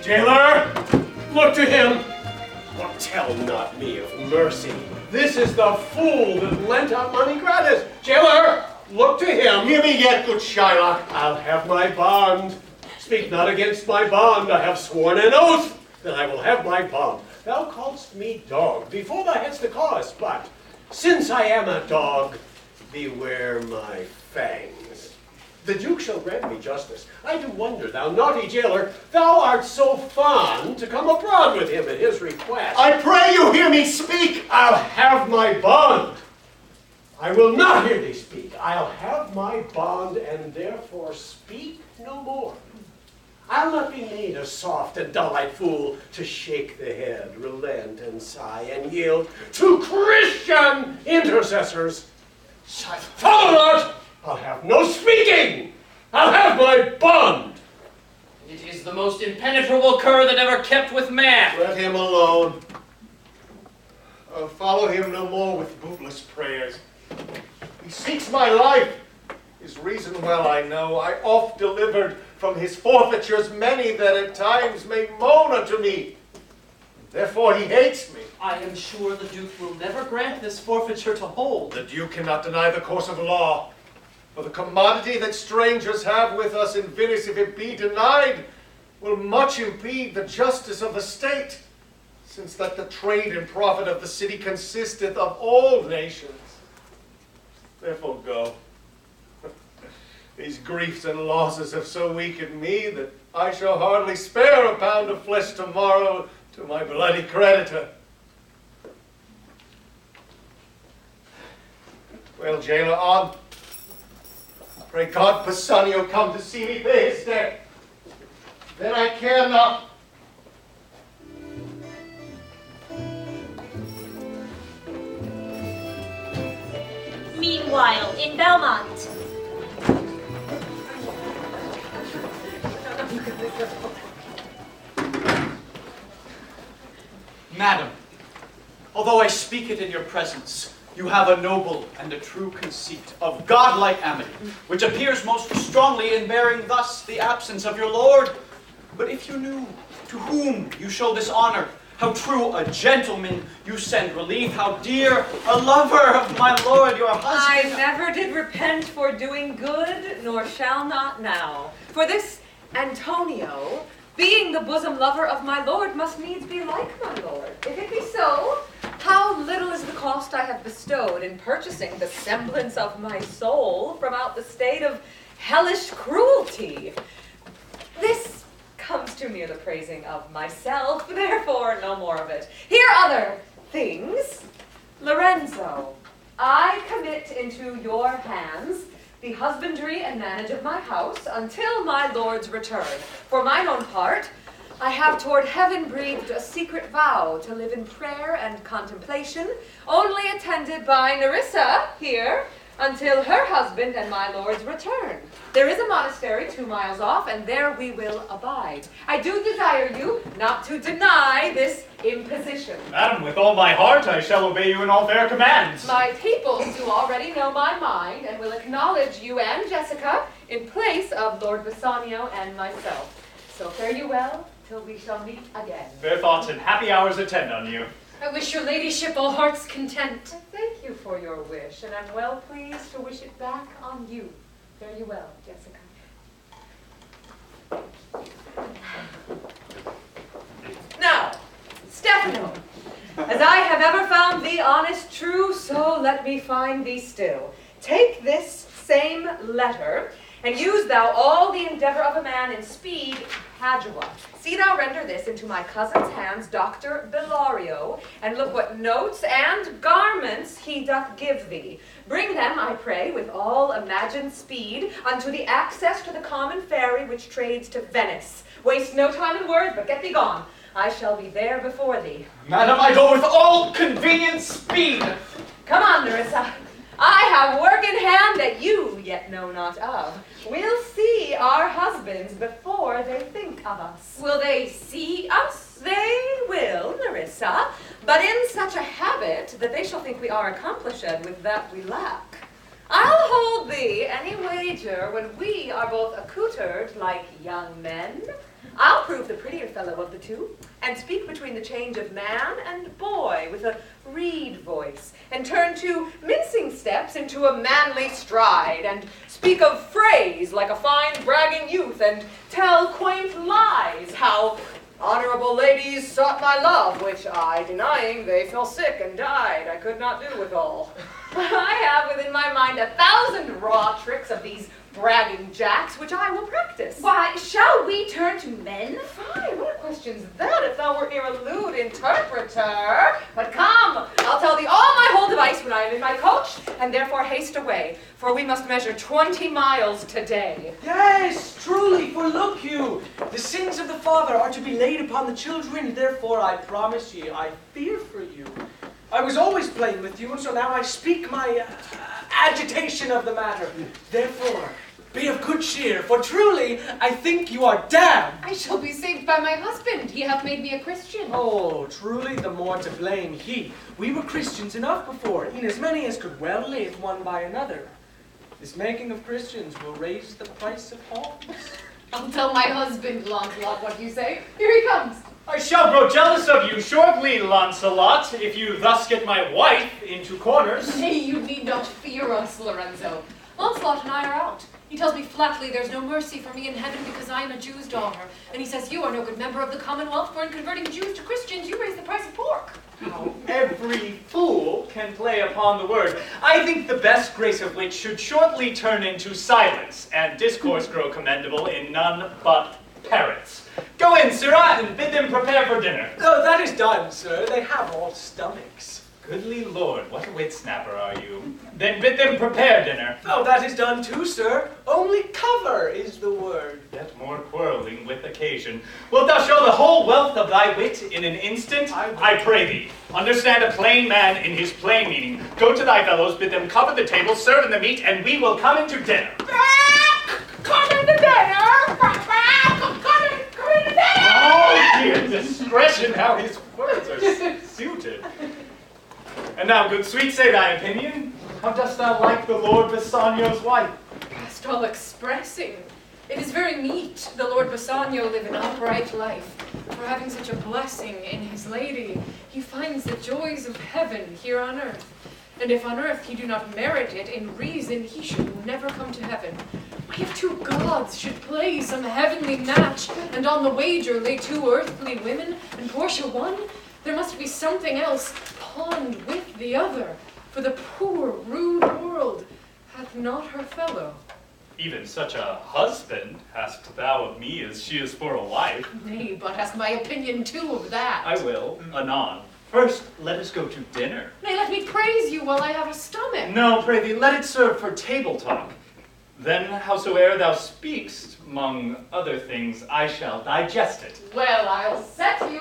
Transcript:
Jailer, look to him. But tell not me of mercy. This is the fool that lent out money gratis. Jailer, look to him. Hear me yet, good Shylock. I'll have my bond. Speak not against my bond. I have sworn an oath that I will have my bond. Thou call'st me dog before thou hadst the cause, but since I am a dog, beware my fangs. The Duke shall grant me justice. I do wonder, thou naughty jailer, thou art so fond to come abroad with him at his request. I pray you hear me speak. I'll have my bond. I will not hear thee speak. I'll have my bond, and therefore speak no more. I'll not be made a soft and dull-eyed fool to shake the head, relent, and sigh, and yield to Christian intercessors. Follow not! I'll have no speaking! I'll have my bond! It is the most impenetrable cur that ever kept with man. Let him alone. Follow him no more with bootless prayers. He seeks my life. His reason well I know. I oft delivered from his forfeitures many that at times may moan unto me. Therefore he hates me. I am sure the Duke will never grant this forfeiture to hold. The Duke cannot deny the course of law. For the commodity that strangers have with us in Venice, if it be denied, will much impede the justice of the state, since that the trade and profit of the city consisteth of all nations. Therefore go. These griefs and losses have so weakened me that I shall hardly spare a pound of flesh tomorrow to my bloody creditor. Well, jailer, on. Pray God Bassanio come to see me pay his debt. Then I care not. Meanwhile, in Belmont. Madam, although I speak it in your presence, you have a noble and a true conceit of godlike amity, which appears most strongly in bearing thus the absence of your lord. But if you knew to whom you show this honor, how true a gentleman you send relief, how dear a lover of my lord your husband. I never did repent for doing good, nor shall not now. For this Antonio, being the bosom lover of my lord, must needs be like my lord. If it be so, how little is the cost I have bestowed in purchasing the semblance of my soul from out the state of hellish cruelty. This comes too near the praising of myself, therefore no more of it. Here other things. Lorenzo, I commit into your hands the husbandry and manage of my house until my lord's return. For mine own part, I have toward heaven breathed a secret vow to live in prayer and contemplation, only attended by Nerissa here, until her husband and my lord's return. There is a monastery 2 miles off, and there we will abide. I do desire you not to deny this imposition. Madam, with all my heart I shall obey you in all fair commands. My people do already know my mind, and will acknowledge you and Jessica in place of Lord Bassanio and myself. So fare you well, till we shall meet again. Fair thoughts and happy hours attend on you. I wish your ladyship all heart's content. Thank you for your wish, and I'm well pleased to wish it back on you. Fare you well, Jessica. Now, Stefano, as I have ever found thee honest, true, so let me find thee still. Take this same letter, and use thou all the endeavor of a man in speed, Padua. See thou render this into my cousin's hands, Dr. Bellario, and look what notes and garments he doth give thee. Bring them, I pray, with all imagined speed, unto the access to the common ferry which trades to Venice. Waste no time in words, but get thee gone. I shall be there before thee. Madam, I go with all convenient speed. Come on, Nerissa. I have work in hand that you yet know not of. We'll see our husbands before they think of us. Will they see us? They will, Nerissa, but in such a habit that they shall think we are accomplished with that we lack. I'll hold thee any wager when we are both accoutered like young men, I'll prove the prettier fellow of the two, and speak between the change of man and boy with a reed voice, and turn to mincing steps into a manly stride, and speak of phrase like a fine bragging youth, and tell quaint lies, how honorable ladies sought my love, which I, denying, they fell sick and died. I could not do withal. I have within my mind 1,000 raw tricks of these bragging jacks, which I will practice. Why, shall we turn to men? Fie, what a question's that, if thou were here a lewd interpreter? But come, I'll tell thee all my whole device when I am in my coach, and therefore haste away, for we must measure 20 miles today. Yes, truly, for look you, the sins of the father are to be laid upon the children, therefore I promise ye, I fear for you. I was always playing with you, and so now I speak my agitation of the matter. Therefore, be of good cheer, for truly I think you are damned. I shall be saved by my husband. He hath made me a Christian. Oh, truly the more to blame he. We were Christians enough before, in as many as could well live one by another. This making of Christians will raise the price of homes. I'll tell my husband, Lancelot, what you say. Here he comes. I shall grow jealous of you shortly, Lancelot, if you thus get my wife into corners. Nay, you need not fear us, Lorenzo. Lancelot and I are out. He tells me flatly there's no mercy for me in heaven because I am a Jew's daughter. And he says you are no good member of the Commonwealth, for in converting Jews to Christians you raise the price of pork. How every fool can play upon the word. I think the best grace of which should shortly turn into silence, and discourse grow commendable in none but parrots. Go in, sirrah, and bid them prepare for dinner. Oh, that is done, sir. They have all stomachs. Goodly Lord, what a wit-snapper are you. Then bid them prepare dinner. Oh, that is done too, sir. Only cover is the word. Yet more quarreling with occasion. Wilt thou show the whole wealth of thy wit in an instant? I pray thee, understand a plain man in his plain meaning. Go to thy fellows, bid them cover the table, serve in the meat, and we will come into dinner. Come in the dinner! Come in the dinner! Oh, dear discretion, how his words are suited. And now, good sweet, say thy opinion. How dost thou like the Lord Bassanio's wife? Past all expressing. It is very meet the Lord Bassanio live an upright life, for having such a blessing in his lady, he finds the joys of heaven here on earth. And if on earth he do not merit it in reason, he should never come to heaven. But if two gods should play some heavenly match, and on the wager lay two earthly women, and Portia one, there must be something else pawned with the other, for the poor, rude world hath not her fellow. Even such a husband hast thou of me as she is for a wife. Nay, but ask my opinion too of that. I will, anon. First, let us go to dinner. Nay, let me praise you while I have a stomach. No, pray thee, let it serve for table talk. Then, howsoe'er thou speakst, among other things, I shall digest it. Well, I'll set you